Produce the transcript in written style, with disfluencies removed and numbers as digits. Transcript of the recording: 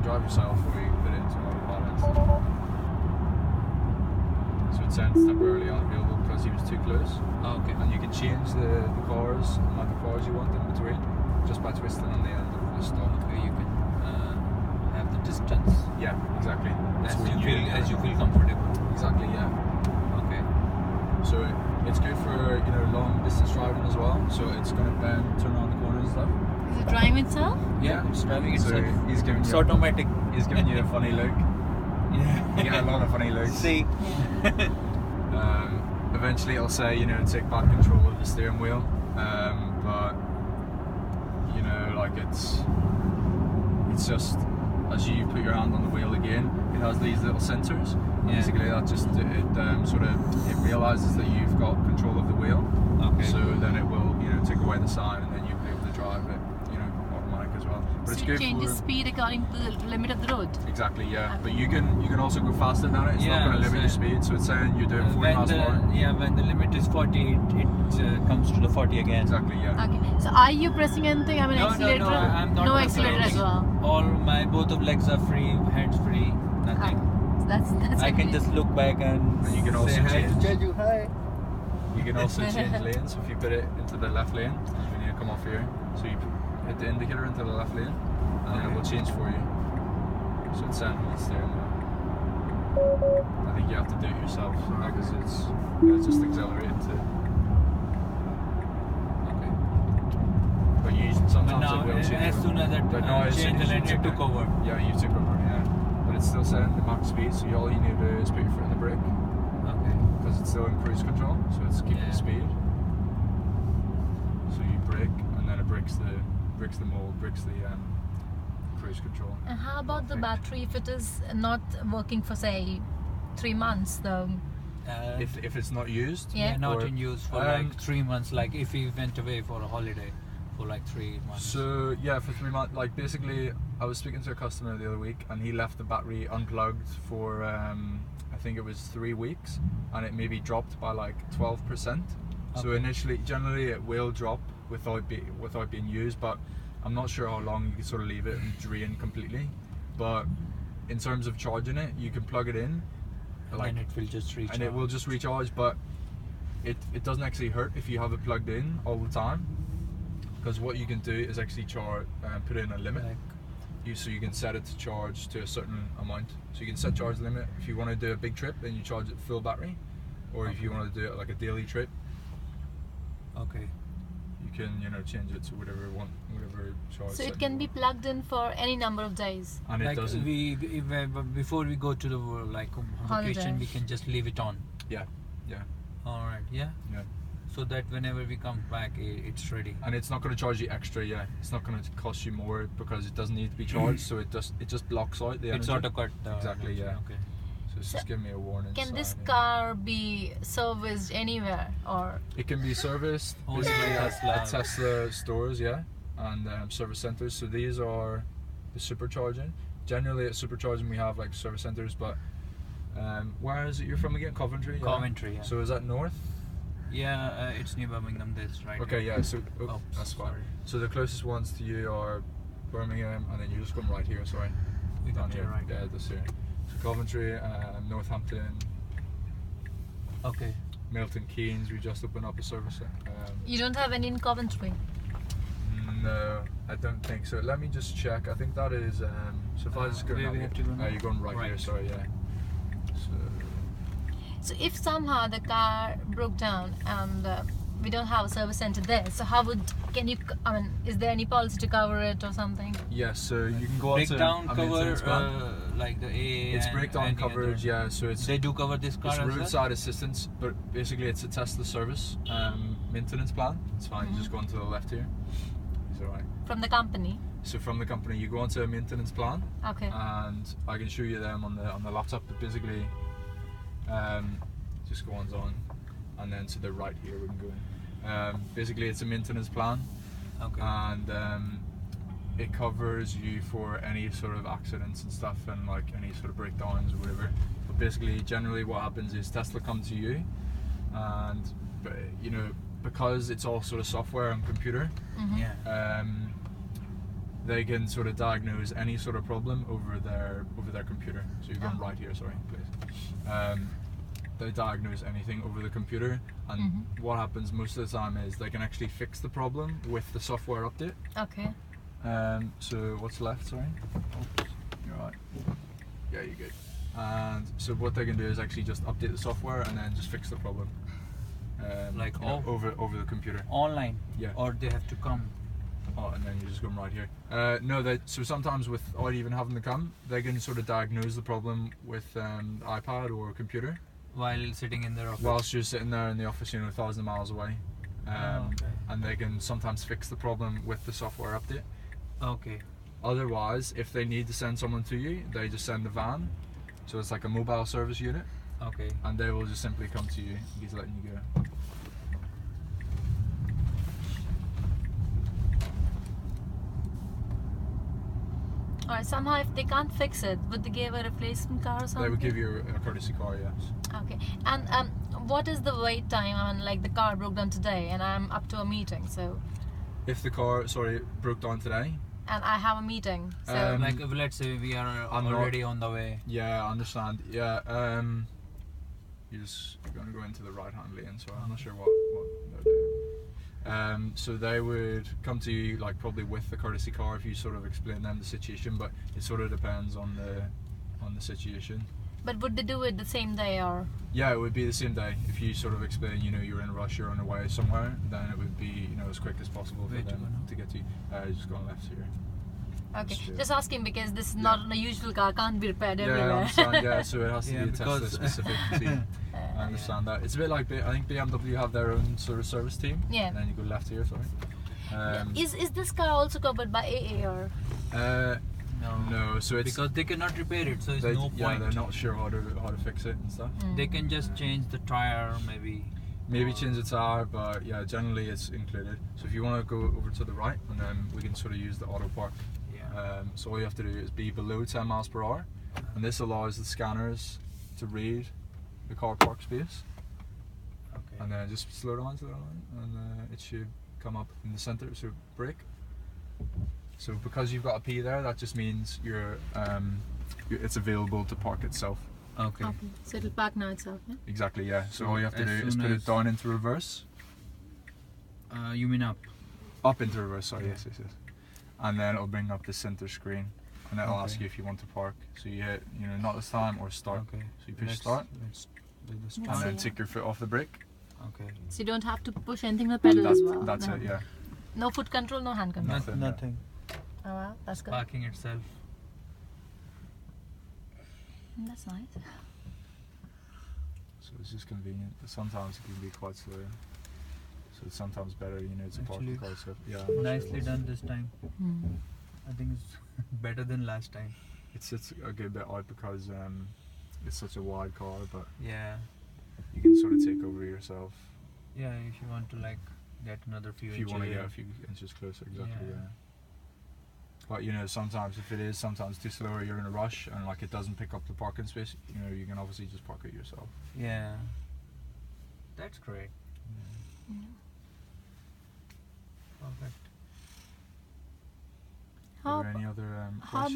drive yourself or you can put it into autopilot. So it sounds temporarily unavailable because he was too close. Oh, okay. And you can change the cars, the amount of cars you want in between, just by twisting on the end of the stop. Okay, you can have the distance. Yeah, exactly. That's what As you feel comfortable. Exactly, yeah. Okay. So it's good for long distance driving as well. So it's going to turn around the corners and stuff. Is it driving itself? Yeah, it's driving So itself. he's giving It's you automatic. he's giving you a funny look. Yeah. You get a lot of funny looks. See. Eventually it'll say, take back control of the steering wheel. But like it's just as you put your hand on the wheel again, it has these little sensors. Yeah. Basically that just it realizes that you've got control of the wheel. Okay. So then it will take away the sign and then you'll be able to drive it automatic as well. But it's So good it changes for speed according to the limit of the road. exactly, yeah. But you can also go faster than it. It's not going to limit your speed. So it's saying you're doing 40 miles per hour. When the limit is 40, it comes to the 40 again. Exactly, yeah. Okay. So are you pressing anything? I mean, accelerator? No, I'm not. No pressing accelerator as anything. well. Both of legs are free, hands free, nothing. So that's I can okay. just look back and And you can also say hi change. to tell you hi. You can also change lanes if you put it into the left lane. You need to come off here. So you hit the indicator into the left lane and then it will change for you. So it's set on the steering wheel. I think you have to do it yourself because it's just accelerated to. Okay. But you sometimes But now, it will change. as soon as But I no, as soon change the as you lane, it took over. Yeah, you took over, yeah. But it's still setting the max speed, so all you need to do is put your foot on the brake Okay. because it's still in cruise control, so it's keeping Yeah. the speed. So you brake, and then it brakes the mold, brakes the cruise control. And how about the Perfect. battery if it is not working for say 3 months though? If it's not used, Yeah. not Or, in use for like 3 months. Like if we went away for a holiday for like 3 months. So yeah, for 3 months, like basically, I was speaking to a customer the other week, and he left the battery unplugged for I think it was 3 weeks, and it maybe dropped by like 12%. So Okay. initially, generally, it will drop without being used, but I'm not sure how long you can sort of leave it and drain completely. But in terms of charging it, you can plug it in, and like, then it will just recharge. and it will just recharge, but it doesn't actually hurt if you have it plugged in all the time, because what you can do is actually put in a limit. So you can set it to charge to a certain amount. So you can set charge limit. If you want to do a big trip, then you charge it full battery, or if you want to do it like a daily trip, Okay. you can change it to whatever charge. So it setting can you be want. plugged in for any number of days. And it Like doesn't. before we go to the vacation, Holiday. we can just leave it on. Yeah. All right. Yeah. Yeah. So that whenever we come back, it's ready. And it's not going to charge you extra. Yeah. It's not going to cost you more because it doesn't need to be charged. So it just blocks out the It's energy. auto cut. Exactly, yeah. Okay. So it's just giving me a warning. Can this sign, yeah. car be serviced anywhere or? It can be serviced Only basically by at Tesla. Tesla stores, yeah, and service centers. So these are the supercharging. Generally at supercharging we have like service centers, but where is it you're from again? Coventry. Yeah? Coventry. Yeah. So is that north? Yeah, it's near Birmingham. That's right. Okay, yeah. So Oh, that's fine. sorry. So the closest ones to you are Birmingham, and then you just come right here. Sorry, We down got here. here, right. Yeah, this here. So Coventry, Northampton, Okay. Milton Keynes. We just opened up a service. You don't have any in Coventry. No, I don't think so. Let me just check. I think that is. So if I just go where down we here, have to go now? you're going right here. Right. Sorry, yeah. So So if somehow the car broke down and we don't have a service center there, so is there any policy to cover it or something? yes, so you can go out Breakdown to a cover, maintenance plan. like the AA. It's and breakdown any coverage, other- yeah. So it's They do cover this car as well? roadside assistance, but basically it's a Tesla service maintenance plan. It's fine. You just go on to the left here. It's alright. From the company? So from the company, you go onto a maintenance plan, Okay. and I can show you them on the laptop. But basically, just go on, and then to the right here we can go in. Basically, it's a maintenance plan, Okay. and it covers you for any sort of accidents and stuff, and like any sort of breakdowns or whatever. But basically, generally, what happens is Tesla come to you, and because it's all sort of software and computer. Mhm. Yeah. they can sort of diagnose any sort of problem over their computer. So you're going Oh. right here, sorry, please. They diagnose anything over the computer, and Mhm. what happens most of the time is they can actually fix the problem with the software update. Okay. So what's left? Sorry. Oops. You're right. Yeah, you're good. And so what they can do is actually just update the software and then just fix the problem. Like you know, over the computer. Online. Yeah. Or they have to come. Oh, and then you just go right here. No, so sometimes without even having to come, they can sort of diagnose the problem with iPad or computer While sitting in their office. whilst you're sitting there in the office, 1,000 miles away. Okay. And they can sometimes fix the problem with the software update. Okay. Otherwise, if they need to send someone to you, they just send a van. So it's like a mobile service unit, Okay. and they will just simply come to you. He's letting you go. Alright, somehow if they can't fix it, would they give a replacement car or something? They would give you a courtesy car, yes. Okay. And what is the wait time? I mean, like the car broke down today and I'm up to a meeting, so If the car, broke down today, and I have a meeting. So Like if let's say we are I'm not- already on the way. yeah, I understand. Yeah, you're just going to go into the right-hand lane, so I'm not sure what they're doing. So they would come to you, like probably with the courtesy car if you sort of explain them the situation, but it sort of depends on the situation. but would they do it the same day or? Yeah, it would be the same day. If you sort of explain, you're in a rush, you're on the way somewhere, then it would be, as quick as possible for Where to them go now? to get to you. Just going left here. Okay. Sure. Just asking because this is not a usual car, can't be repaired Yeah, I everywhere. understand. Yeah, so it has to Yeah, be Tesla because- specific team. I understand that. It's a bit like I think BMW have their own sort of service team. Yeah. And then you go left here. Sorry. Is this car also covered by AA or? No, so it's Because they cannot repair it, so it's they, no yeah, point. they're not sure how to fix it and stuff. They can just change the tire, maybe. Maybe change the tire, but yeah, generally it's included. So if you want to go over to the right, and then we can sort of use the auto park. Yeah. So all you have to do is be below 10 miles per hour, and this allows the scanners to read the car park space, Okay. and then just slow down, and it should come up in the center. So brake. So because you've got a P there, that just means it's available to park itself. Okay. Okay. So it'll park now itself, yeah? Exactly, yeah. So all you have to As do is soon put as- it down into reverse. You mean up? Up into reverse, sorry, Yeah. yes. And then it'll bring up the center screen, and it'll ask Okay. you if you want to park. So you hit, not this time or start. Okay. So you push Let's- start, Let's do the Yeah. start. and then Yeah. take your foot off the brake. Okay. So you don't have to push anything with the pedal as well. That's no. it, yeah. No foot control, no hand control. Nothing, yeah. Nothing. Oh wow, that's good. Parking itself. That's nice. So it's just convenient, but sometimes it can be quite slow. So it's sometimes better, to park the Actually, car. So yeah, I'm not sure Nicely what's- done this time. Hmm. I think it's better than last time. It's a good bit out because it's such a wide car, but Yeah. you can sort of take over yourself Yeah, if you want to like get another few if you want to inches get in. a few inches closer. Exactly. Yeah. Yeah. But sometimes if it is sometimes too slow or you're in a rush and like it doesn't pick up the parking space, you can obviously just park it yourself. Yeah. That's great. Yeah. Perfect. How Are there any other how questions?